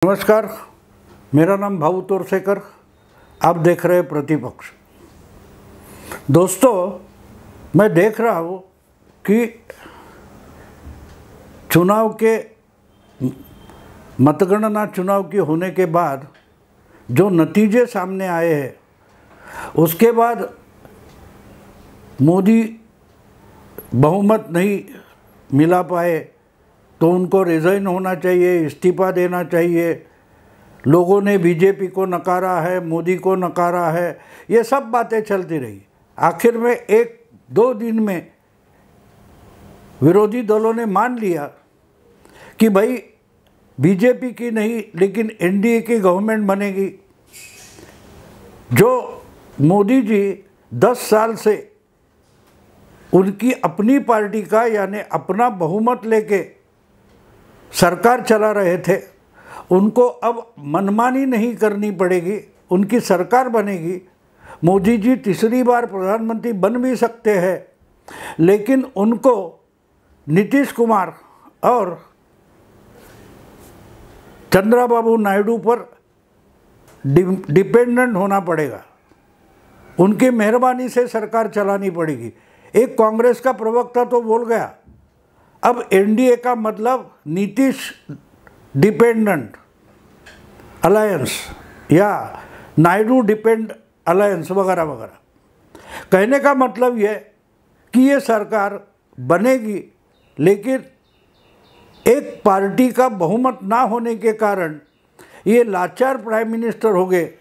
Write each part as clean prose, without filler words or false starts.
नमस्कार, मेरा नाम भाऊ तोरसेकर। आप देख रहे हैं प्रतिपक्ष। दोस्तों, मैं देख रहा हूँ कि चुनाव के मतगणना चुनाव की होने के बाद जो नतीजे सामने आए हैं, उसके बाद मोदी बहुमत नहीं मिला पाए तो उनको रिज़ाइन होना चाहिए, इस्तीफा देना चाहिए। लोगों ने बीजेपी को नकारा है, मोदी को नकारा है, ये सब बातें चलती रही। आखिर में एक दो दिन में विरोधी दलों ने मान लिया कि भाई बीजेपी की नहीं लेकिन एनडीए की गवर्नमेंट बनेगी। जो मोदी जी 10 साल से उनकी अपनी पार्टी का यानी अपना बहुमत लेके सरकार चला रहे थे, उनको अब मनमानी नहीं करनी पड़ेगी, उनकी सरकार बनेगी। मोदी जी तीसरी बार प्रधानमंत्री बन भी सकते हैं, लेकिन उनको नीतीश कुमार और चंद्रबाबू नायडू पर डिपेंडेंट होना पड़ेगा। उनकी मेहरबानी से सरकार चलानी पड़ेगी। एक कांग्रेस का प्रवक्ता तो बोल गया, अब एनडीए का मतलब नीतीश डिपेंडेंट अलायंस या नायडू डिपेंड अलायंस वगैरह वगैरह। कहने का मतलब यह कि ये सरकार बनेगी, लेकिन एक पार्टी का बहुमत ना होने के कारण ये लाचार प्राइम मिनिस्टर हो गए।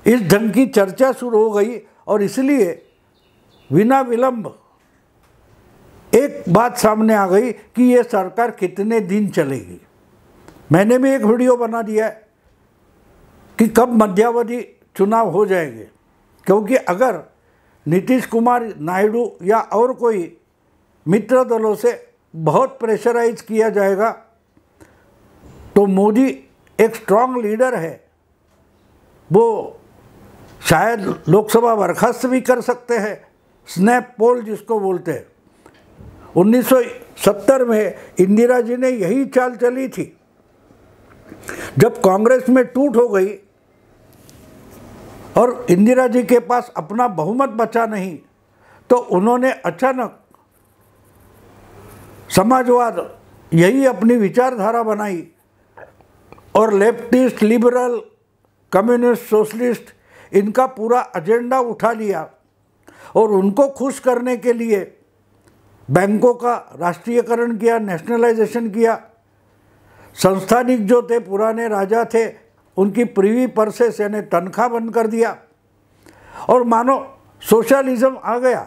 इस ढंग की चर्चा शुरू हो गई और इसलिए बिना विलंब एक बात सामने आ गई कि ये सरकार कितने दिन चलेगी। मैंने भी एक वीडियो बना दिया है कि कब मध्यावधि चुनाव हो जाएंगे, क्योंकि अगर नीतीश कुमार, नायडू या और कोई मित्र दलों से बहुत प्रेशराइज किया जाएगा तो मोदी एक स्ट्रांग लीडर है, वो शायद लोकसभा बर्खास्त भी कर सकते हैं। स्नैप पोल जिसको बोलते हैं, 1970 में इंदिरा जी ने यही चाल चली थी। जब कांग्रेस में टूट हो गई और इंदिरा जी के पास अपना बहुमत बचा नहीं, तो उन्होंने अचानक समाजवाद यही अपनी विचारधारा बनाई और लेफ्टिस्ट, लिबरल, कम्युनिस्ट, सोशलिस्ट इनका पूरा एजेंडा उठा लिया और उनको खुश करने के लिए बैंकों का राष्ट्रीयकरण किया, नेशनलाइजेशन किया। संस्थानिक जो थे, पुराने राजा थे, उनकी प्रीवी पर्सेस यानी तनख्वाह बंद कर दिया और मानो सोशलिज्म आ गया।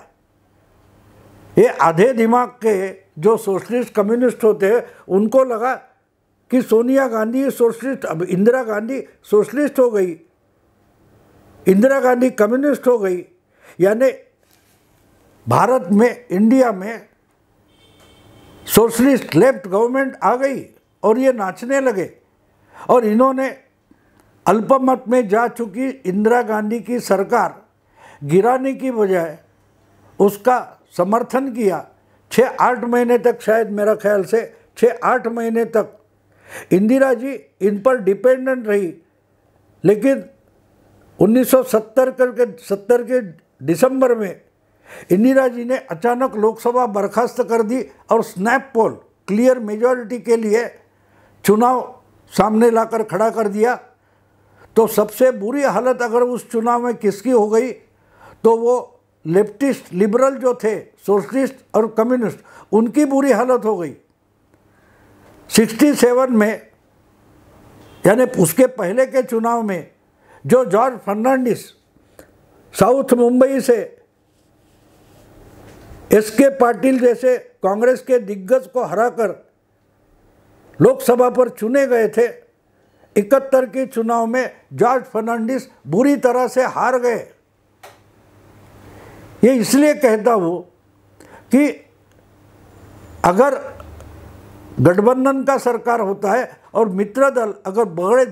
ये आधे दिमाग के जो सोशलिस्ट कम्युनिस्ट होते हैं, उनको लगा कि सोनिया गांधी सोशलिस्ट, अब इंदिरा गांधी सोशलिस्ट हो गई, इंदिरा गांधी कम्युनिस्ट हो गई, यानी भारत में, इंडिया में सोशलिस्ट लेफ्ट गवर्नमेंट आ गई और ये नाचने लगे। और इन्होंने अल्पमत में जा चुकी इंदिरा गांधी की सरकार गिराने की बजाय उसका समर्थन किया। 6-8 महीने तक, शायद मेरा ख्याल से 6-8 महीने तक इंदिरा जी इन पर डिपेंडेंट रही। लेकिन 1970 के दिसंबर में इंदिरा जी ने अचानक लोकसभा बर्खास्त कर दी और स्नैप पोल क्लियर मेजॉरिटी के लिए चुनाव सामने लाकर खड़ा कर दिया। तो सबसे बुरी हालत अगर उस चुनाव में किसकी हो गई तो वो लेफ्टिस्ट, लिबरल जो थे, सोशलिस्ट और कम्युनिस्ट, उनकी बुरी हालत हो गई। 67 में यानी उसके पहले के चुनाव में जो जॉर्ज फर्नांडिस साउथ मुंबई से एस.के. पाटिल जैसे कांग्रेस के दिग्गज को हराकर लोकसभा पर चुने गए थे, 71 के चुनाव में जॉर्ज फर्नांडिस बुरी तरह से हार गए। ये इसलिए कहता हूँ कि अगर गठबंधन का सरकार होता है और मित्र दल अगर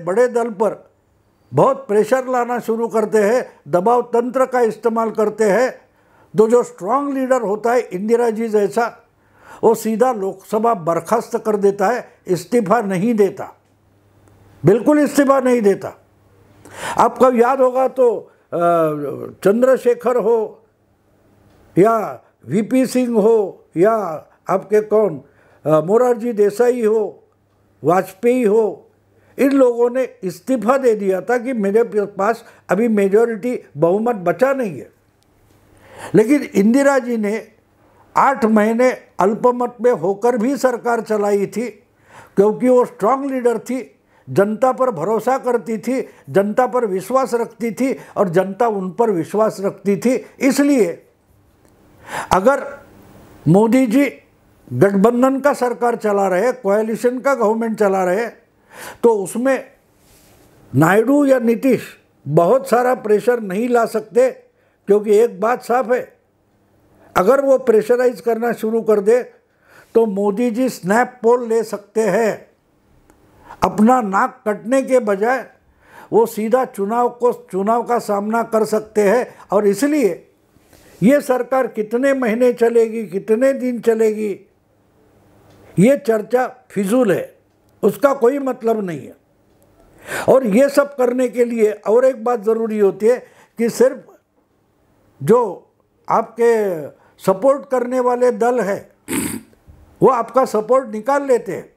बड़े दल पर बहुत प्रेशर लाना शुरू करते हैं, दबाव तंत्र का इस्तेमाल करते हैं, तो जो स्ट्रांग लीडर होता है इंदिरा जी जैसा, वो सीधा लोकसभा बर्खास्त कर देता है, इस्तीफा नहीं देता। बिल्कुल इस्तीफा नहीं देता। आपको याद होगा तो चंद्रशेखर हो या वीपी सिंह हो या आपके कौन मोरारजी देसाई हो, वाजपेयी हो, इन लोगों ने इस्तीफा दे दिया था कि मेरे पास अभी मेजॉरिटी बहुमत बचा नहीं है। लेकिन इंदिरा जी ने 8 महीने अल्पमत में होकर भी सरकार चलाई थी, क्योंकि वो स्ट्रांग लीडर थी, जनता पर भरोसा करती थी, जनता पर विश्वास रखती थी और जनता उन पर विश्वास रखती थी। इसलिए अगर मोदी जी गठबंधन का सरकार चला रहे, कोएलिशन का गवर्नमेंट चला रहे, तो उसमें नायडू या नीतीश बहुत सारा प्रेशर नहीं ला सकते, क्योंकि एक बात साफ है, अगर वो प्रेशराइज करना शुरू कर दे तो मोदी जी स्नैप पोल ले सकते हैं। अपना नाक कटने के बजाय वो सीधा चुनाव का सामना कर सकते हैं। और इसलिए ये सरकार कितने महीने चलेगी, कितने दिन चलेगी, ये चर्चा फिजूल है, उसका कोई मतलब नहीं है। और ये सब करने के लिए और एक बात ज़रूरी होती है कि सिर्फ जो आपके सपोर्ट करने वाले दल है वो आपका सपोर्ट निकाल लेते हैं,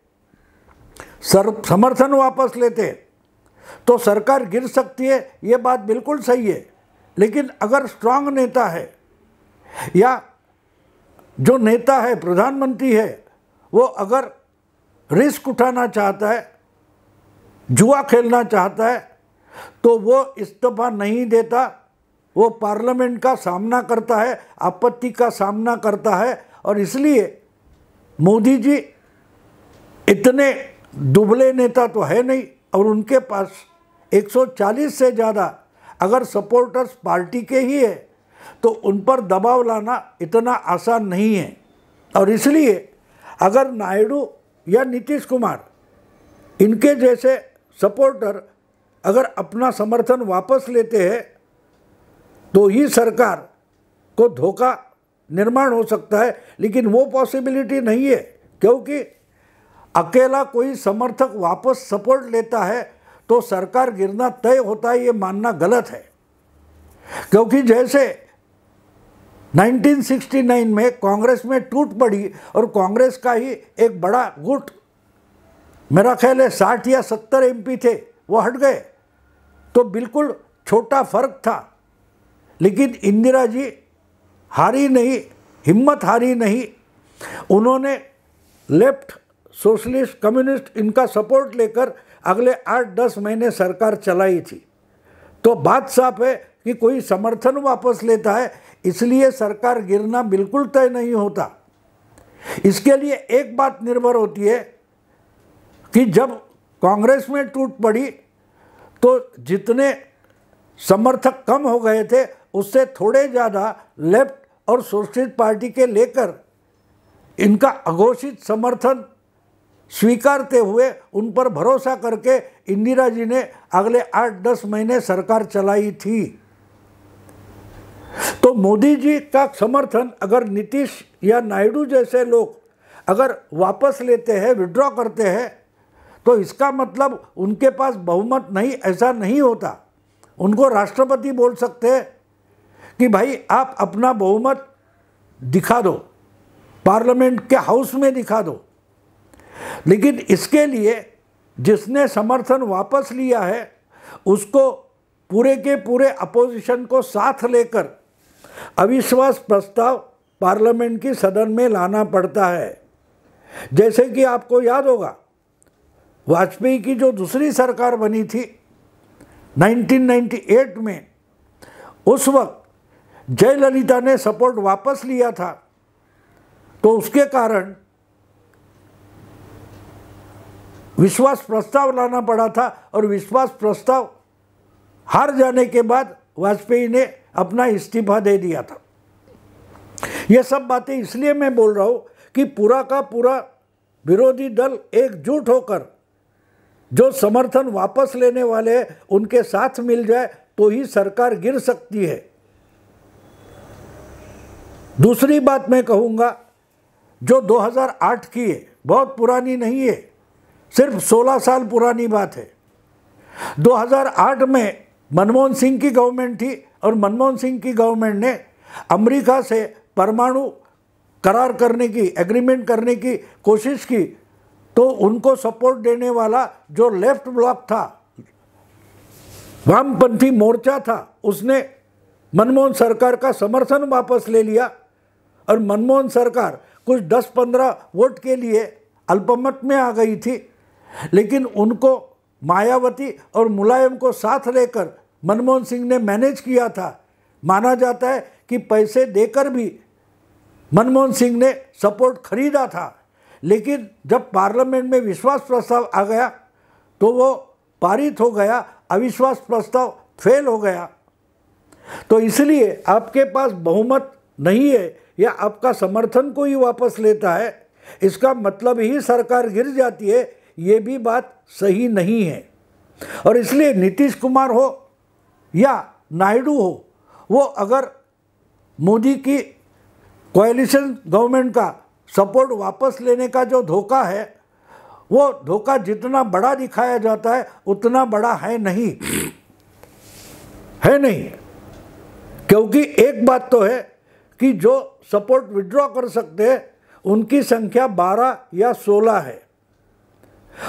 समर्थन वापस लेते हैं, तो सरकार गिर सकती है, ये बात बिल्कुल सही है। लेकिन अगर स्ट्रांग नेता है या जो नेता है, प्रधानमंत्री है, वो अगर रिस्क उठाना चाहता है, जुआ खेलना चाहता है, तो वो इस्तीफा नहीं देता, वो पार्लियामेंट का सामना करता है, आपत्ति का सामना करता है। और इसलिए मोदी जी इतने दुबले नेता तो है नहीं, और उनके पास 140 से ज़्यादा अगर सपोर्टर्स पार्टी के ही है तो उन पर दबाव लाना इतना आसान नहीं है। और इसलिए अगर नायडू या नीतीश कुमार, इनके जैसे सपोर्टर अगर अपना समर्थन वापस लेते हैं तो ही सरकार को धोखा निर्माण हो सकता है। लेकिन वो पॉसिबिलिटी नहीं है, क्योंकि अकेला कोई समर्थक वापस सपोर्ट लेता है तो सरकार गिरना तय होता है, ये मानना गलत है। क्योंकि जैसे 1969 में कांग्रेस में टूट पड़ी और कांग्रेस का ही एक बड़ा गुट, मेरा ख्याल है 60 या 70 एमपी थे, वो हट गए, तो बिल्कुल छोटा फर्क था। लेकिन इंदिरा जी हारी नहीं, हिम्मत हारी नहीं, उन्होंने लेफ्ट, सोशलिस्ट, कम्युनिस्ट, इनका सपोर्ट लेकर अगले 8-10 महीने सरकार चलाई थी। तो बात साफ है कि कोई समर्थन वापस लेता है, इसलिए सरकार गिरना बिल्कुल तय नहीं होता। इसके लिए एक बात निर्भर होती है कि जब कांग्रेस में टूट पड़ी तो जितने समर्थक कम हो गए थे उससे थोड़े ज़्यादा लेफ्ट और सोशलिस्ट पार्टी के लेकर इनका अघोषित समर्थन स्वीकारते हुए उन पर भरोसा करके इंदिरा जी ने अगले 8-10 महीने सरकार चलाई थी। तो मोदी जी का समर्थन अगर नीतीश या नायडू जैसे लोग अगर वापस लेते हैं, विड्रॉ करते हैं, तो इसका मतलब उनके पास बहुमत नहीं, ऐसा नहीं होता। उनको राष्ट्रपति बोल सकते हैं कि भाई आप अपना बहुमत दिखा दो, पार्लियामेंट के हाउस में दिखा दो। लेकिन इसके लिए जिसने समर्थन वापस लिया है उसको पूरे के पूरे अपोजिशन को साथ लेकर अविश्वास प्रस्ताव पार्लियामेंट की सदन में लाना पड़ता है। जैसे कि आपको याद होगा, वाजपेयी की जो दूसरी सरकार बनी थी 1998 में, उस वक्त जयललिता ने सपोर्ट वापस लिया था, तो उसके कारण विश्वास प्रस्ताव लाना पड़ा था। और विश्वास प्रस्ताव हार जाने के बाद वाजपेयी ने अपना इस्तीफा दे दिया था। ये सब बातें इसलिए मैं बोल रहा हूँ कि पूरा का पूरा विरोधी दल एकजुट होकर जो समर्थन वापस लेने वाले हैं उनके साथ मिल जाए तो ही सरकार गिर सकती है। दूसरी बात मैं कहूँगा, जो 2008 की है, बहुत पुरानी नहीं है, सिर्फ 16 साल पुरानी बात है। 2008 में मनमोहन सिंह की गवर्नमेंट थी और मनमोहन सिंह की गवर्नमेंट ने अमेरिका से परमाणु करार करने की, एग्रीमेंट करने की कोशिश की, तो उनको सपोर्ट देने वाला जो लेफ्ट ब्लॉक था, वामपंथी मोर्चा था, उसने मनमोहन सरकार का समर्थन वापस ले लिया और मनमोहन सरकार कुछ 10-15 वोट के लिए अल्पमत में आ गई थी। लेकिन उनको मायावती और मुलायम को साथ लेकर मनमोहन सिंह ने मैनेज किया था। माना जाता है कि पैसे देकर भी मनमोहन सिंह ने सपोर्ट खरीदा था, लेकिन जब पार्लियामेंट में विश्वास प्रस्ताव आ गया तो वो पारित हो गया, अविश्वास प्रस्ताव फेल हो गया। तो इसलिए आपके पास बहुमत नहीं है या आपका समर्थन कोई वापस लेता है, इसका मतलब ही सरकार गिर जाती है, ये भी बात सही नहीं है। और इसलिए नीतीश कुमार हो या नायडू हो, वो अगर मोदी की कोएलिशन गवर्नमेंट का सपोर्ट वापस लेने का जो धोखा है, वो धोखा जितना बड़ा दिखाया जाता है उतना बड़ा है नहीं, है नहीं। क्योंकि एक बात तो है कि जो सपोर्ट विड्रॉ कर सकते हैं उनकी संख्या 12 या 16 है,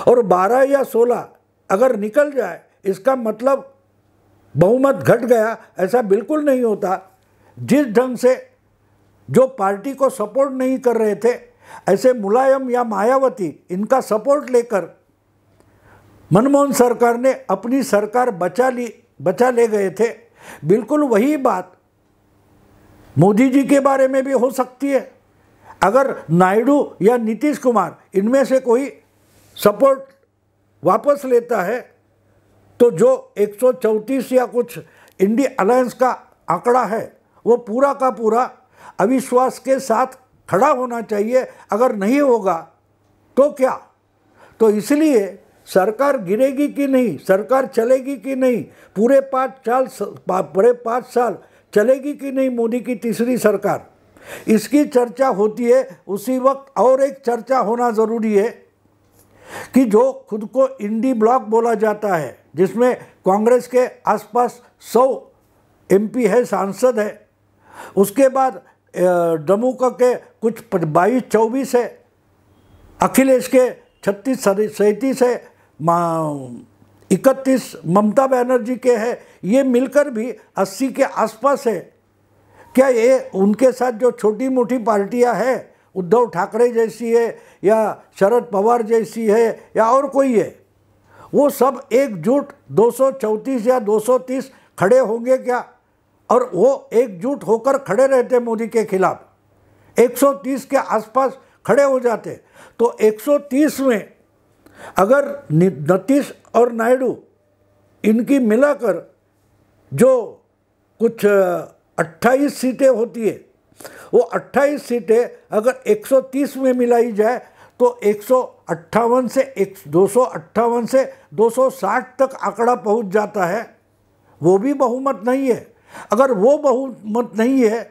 और 12 या 16 अगर निकल जाए इसका मतलब बहुमत घट गया, ऐसा बिल्कुल नहीं होता। जिस ढंग से जो पार्टी को सपोर्ट नहीं कर रहे थे, ऐसे मुलायम या मायावती इनका सपोर्ट लेकर मनमोहन सरकार ने अपनी सरकार बचा ले गए थे। बिल्कुल वही बात मोदी जी के बारे में भी हो सकती है। अगर नायडू या नीतीश कुमार इनमें से कोई सपोर्ट वापस लेता है तो जो 134 या कुछ इंडिया अलायंस का आंकड़ा है वो पूरा का पूरा अविश्वास के साथ खड़ा होना चाहिए। अगर नहीं होगा तो क्या? तो इसलिए सरकार गिरेगी कि नहीं, सरकार चलेगी कि नहीं, पूरे 5 साल चलेगी कि नहीं मोदी की तीसरी सरकार, इसकी चर्चा होती है। उसी वक्त और एक चर्चा होना ज़रूरी है कि जो खुद को इंडी ब्लॉक बोला जाता है, जिसमें कांग्रेस के आसपास 100 MP है, सांसद है, उसके बाद द्रमुक के कुछ 22-24 है, अखिलेश के 36-37 है, 31 ममता बनर्जी के है, ये मिलकर भी 80 के आसपास है। क्या ये उनके साथ जो छोटी मोटी पार्टियां हैं, उद्धव ठाकरे जैसी है या शरद पवार जैसी है या और कोई है, वो सब एकजुट 234 या 230 खड़े होंगे क्या? और वो एकजुट होकर खड़े रहते मोदी के खिलाफ, 130 के आसपास खड़े हो जाते। तो 130 में अगर नीतीश और नायडू इनकी मिलाकर जो कुछ 28 सीटें होती है, वो 28 सीटें अगर 130 में मिलाई जाए तो 258 से 260 तक आंकड़ा पहुंच जाता है। वो भी बहुमत नहीं है। अगर वो बहुमत नहीं है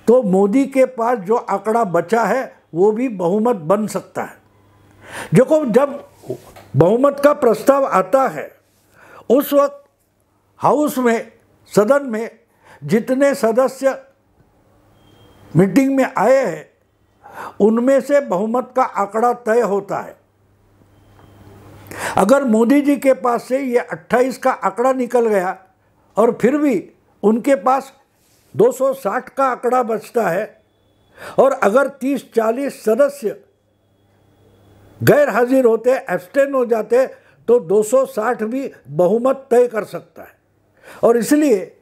तो मोदी के पास जो आंकड़ा बचा है वो भी बहुमत बन सकता है। देखो, जब बहुमत का प्रस्ताव आता है उस वक्त हाउस में, सदन में जितने सदस्य मीटिंग में आए हैं उनमें से बहुमत का आंकड़ा तय होता है। अगर मोदी जी के पास से ये 28 का आंकड़ा निकल गया और फिर भी उनके पास 260 का आंकड़ा बचता है, और अगर 30-40 सदस्य गैर हाजिर होते, एब्स्टेन हो जाते, तो 260 भी बहुमत तय कर सकता है। और इसलिए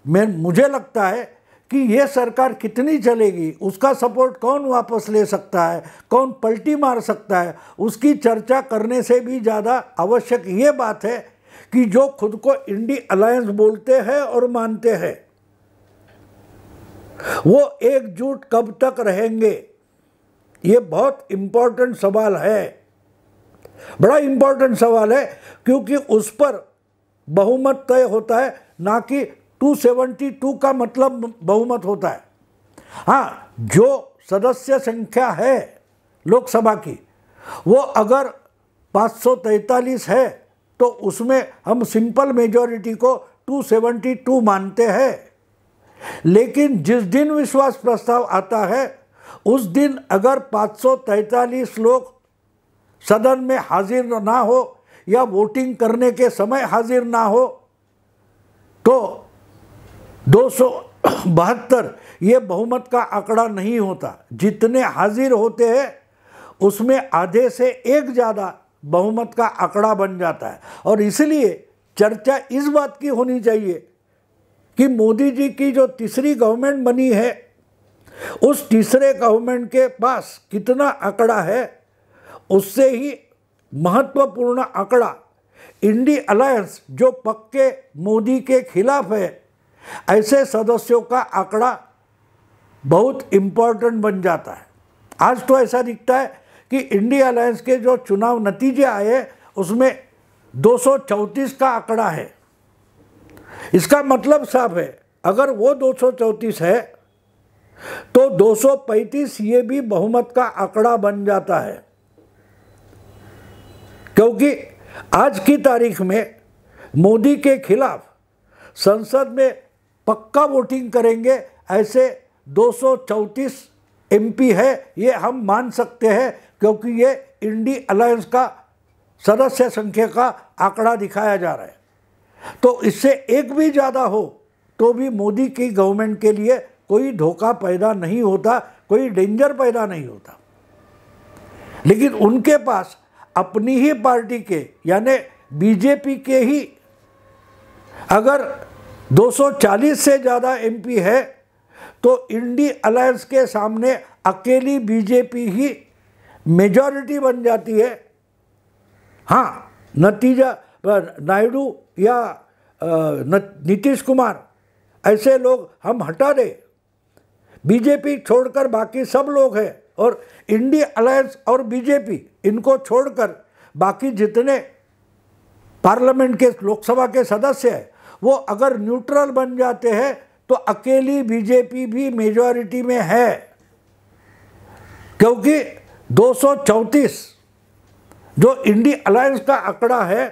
मुझे लगता है कि ये सरकार कितनी चलेगी, उसका सपोर्ट कौन वापस ले सकता है, कौन पलटी मार सकता है, उसकी चर्चा करने से भी ज़्यादा आवश्यक ये बात है कि जो खुद को इंडी अलायंस बोलते हैं और मानते हैं, वो एकजुट कब तक रहेंगे? ये बहुत इम्पोर्टेंट सवाल है, बड़ा इम्पोर्टेंट सवाल है, क्योंकि उस पर बहुमत तय होता है, ना कि 272 का मतलब बहुमत होता है। हाँ, जो सदस्य संख्या है लोकसभा की, वो अगर 543 है तो उसमें हम सिंपल मेजॉरिटी को 272 मानते हैं। लेकिन जिस दिन विश्वास प्रस्ताव आता है उस दिन अगर 543 लोग सदन में हाजिर ना हो या वोटिंग करने के समय हाजिर ना हो तो 272 ये बहुमत का आंकड़ा नहीं होता। जितने हाजिर होते हैं उसमें आधे से एक ज़्यादा बहुमत का आंकड़ा बन जाता है। और इसलिए चर्चा इस बात की होनी चाहिए कि मोदी जी की जो तीसरी गवर्नमेंट बनी है उस तीसरे गवर्नमेंट के पास कितना आंकड़ा है, उससे ही महत्वपूर्ण आंकड़ा इंडी अलायंस जो पक्के मोदी के खिलाफ है ऐसे सदस्यों का आंकड़ा बहुत इम्पोर्टेंट बन जाता है। आज तो ऐसा दिखता है कि इंडी अलायंस के जो चुनाव नतीजे आए उसमें 234 का आंकड़ा है। इसका मतलब साफ है, अगर वो 234 है तो 235 ये भी बहुमत का आंकड़ा बन जाता है, क्योंकि आज की तारीख में मोदी के खिलाफ संसद में पक्का वोटिंग करेंगे ऐसे 234 एमपी है, ये हम मान सकते हैं, क्योंकि ये इंडी अलायंस का सदस्य संख्या का आंकड़ा दिखाया जा रहा है। तो इससे एक भी ज़्यादा हो तो भी मोदी की गवर्नमेंट के लिए कोई धोखा पैदा नहीं होता, कोई डेंजर पैदा नहीं होता। लेकिन उनके पास अपनी ही पार्टी के यानी बीजेपी के ही अगर 240 से ज़्यादा एमपी है तो इंडी अलायंस के सामने अकेली बीजेपी ही मेजॉरिटी बन जाती है। हाँ, नतीजा नायडू या नीतीश कुमार ऐसे लोग हम हटा दें, बीजेपी छोड़कर बाकी सब लोग हैं, और इंडी अलायंस और बीजेपी इनको छोड़कर बाकी जितने पार्लियामेंट के लोकसभा के सदस्य हैं वो अगर न्यूट्रल बन जाते हैं तो अकेली बीजेपी भी मेजॉरिटी में है, क्योंकि 234 जो इंडी अलायंस का आंकड़ा है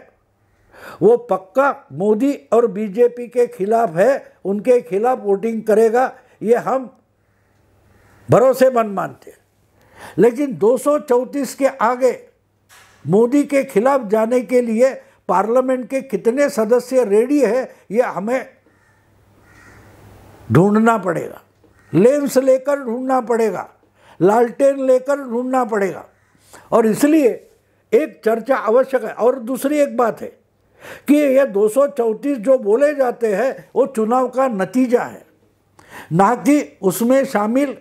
वो पक्का मोदी और बीजेपी के खिलाफ है, उनके खिलाफ वोटिंग करेगा, ये हम भरोसेमंद मानते हैं। लेकिन 234 के आगे मोदी के खिलाफ जाने के लिए पार्लियामेंट के कितने सदस्य रेडी है ये हमें ढूंढना पड़ेगा, लेंस लेकर ढूंढना पड़ेगा, लालटेन लेकर ढूंढना पड़ेगा। और इसलिए एक चर्चा आवश्यक है। और दूसरी एक बात है कि ये 234 जो बोले जाते हैं वो चुनाव का नतीजा है, ना कि उसमें शामिल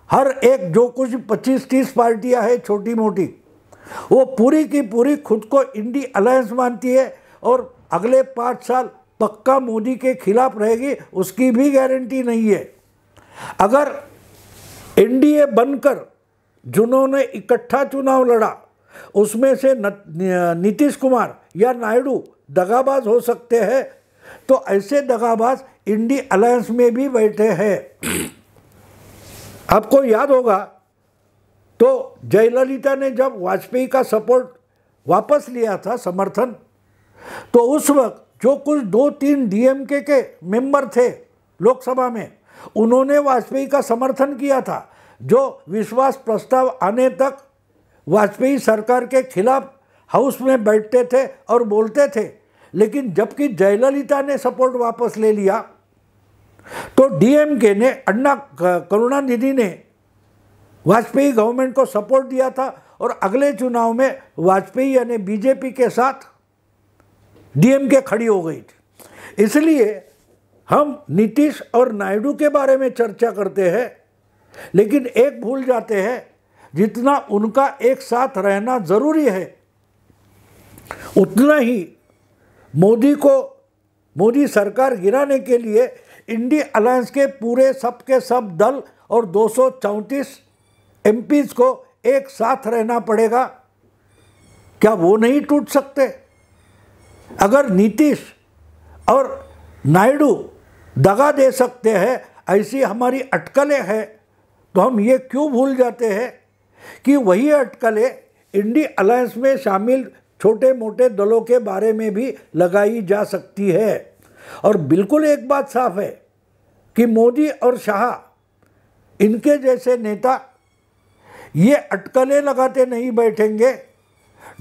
हर एक जो कुछ 25-30 पार्टियां हैं छोटी मोटी, वो पूरी की पूरी खुद को इंडी अलायंस मानती है और अगले 5 साल पक्का मोदी के खिलाफ रहेगी, उसकी भी गारंटी नहीं है। अगर एनडीए बनकर जिन्होंने इकट्ठा चुनाव लड़ा उसमें से नीतीश कुमार या नायडू दगाबाज हो सकते हैं, तो ऐसे दगाबाज इंडी अलायंस में भी बैठे हैं। आपको याद होगा तो जयललिता ने जब वाजपेयी का सपोर्ट वापस लिया था, समर्थन, तो उस वक्त जो कुछ 2-3 डीएमके के मेंबर थे लोकसभा में, उन्होंने वाजपेयी का समर्थन किया था, जो विश्वास प्रस्ताव आने तक वाजपेयी सरकार के खिलाफ हाउस में बैठते थे और बोलते थे। लेकिन जबकि जयललिता ने सपोर्ट वापस ले लिया तो डीएमके ने, अन्ना करुणानिधि ने वाजपेयी गवर्नमेंट को सपोर्ट दिया था और अगले चुनाव में वाजपेयी यानी बीजेपी के साथ डीएमके खड़ी हो गई थी। इसलिए हम नीतीश और नायडू के बारे में चर्चा करते हैं, लेकिन एक भूल जाते हैं, जितना उनका एक साथ रहना जरूरी है उतना ही मोदी सरकार गिराने के लिए इंडी अलायंस के पूरे सब के सब दल और 234 एमपीज को एक साथ रहना पड़ेगा। क्या वो नहीं टूट सकते? अगर नीतीश और नायडू दगा दे सकते हैं, ऐसी हमारी अटकलें हैं, तो हम ये क्यों भूल जाते हैं कि वही अटकलें इंडी अलायंस में शामिल छोटे मोटे दलों के बारे में भी लगाई जा सकती है। और बिल्कुल एक बात साफ है कि मोदी और शाह इनके जैसे नेता ये अटकलें लगाते नहीं बैठेंगे,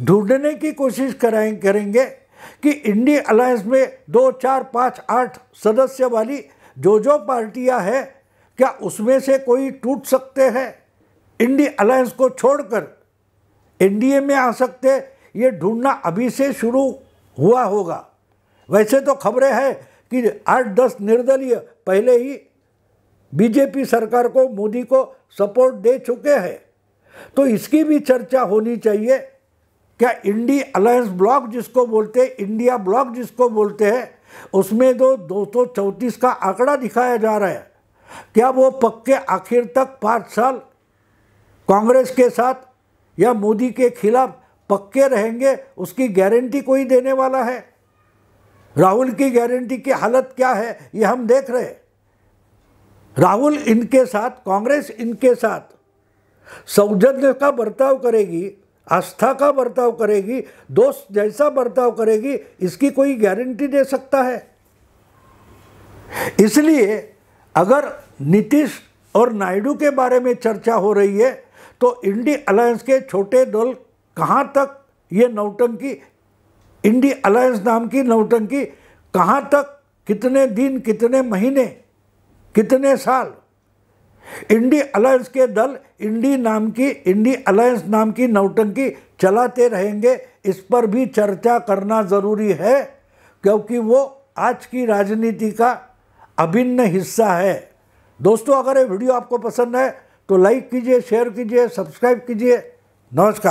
ढूंढने की कोशिश करेंगे कि इंडी अलायंस में 2, 4, 5, 8 सदस्य वाली जो पार्टियां हैं, क्या उसमें से कोई टूट सकते हैं, इंडी अलायंस को छोड़कर एनडीए में आ सकते, ये ढूंढना अभी से शुरू हुआ होगा। वैसे तो खबरें हैं कि 8-10 निर्दलीय पहले ही बीजेपी सरकार को, मोदी को सपोर्ट दे चुके हैं, तो इसकी भी चर्चा होनी चाहिए। क्या इंडी अलायंस ब्लॉक जिसको बोलते हैं, इंडिया ब्लॉक जिसको बोलते हैं, उसमें तो 234 का आंकड़ा दिखाया जा रहा है, क्या वो पक्के आखिर तक 5 साल कांग्रेस के साथ या मोदी के खिलाफ पक्के रहेंगे, उसकी गारंटी कोई देने वाला है? राहुल की गारंटी की हालत क्या है ये हम देख रहे हैं। राहुल इनके साथ, कांग्रेस इनके साथ सौजन्य का बर्ताव करेगी, आस्था का बर्ताव करेगी, दोस्त जैसा बर्ताव करेगी, इसकी कोई गारंटी दे सकता है? इसलिए अगर नीतीश और नायडू के बारे में चर्चा हो रही है तो इंडी अलायंस के छोटे दल कहाँ तक ये नौटंकी, इंडी अलायंस नाम की नौटंकी कहाँ तक, कितने दिन, कितने महीने, कितने साल इंडी अलायंस के दल इंडी अलायंस नाम की नौटंकी चलाते रहेंगे, इस पर भी चर्चा करना ज़रूरी है, क्योंकि वो आज की राजनीति का अभिन्न हिस्सा है। दोस्तों, अगर ये वीडियो आपको पसंद है तो लाइक कीजिए, शेयर कीजिए, सब्सक्राइब कीजिए। नमस्कार।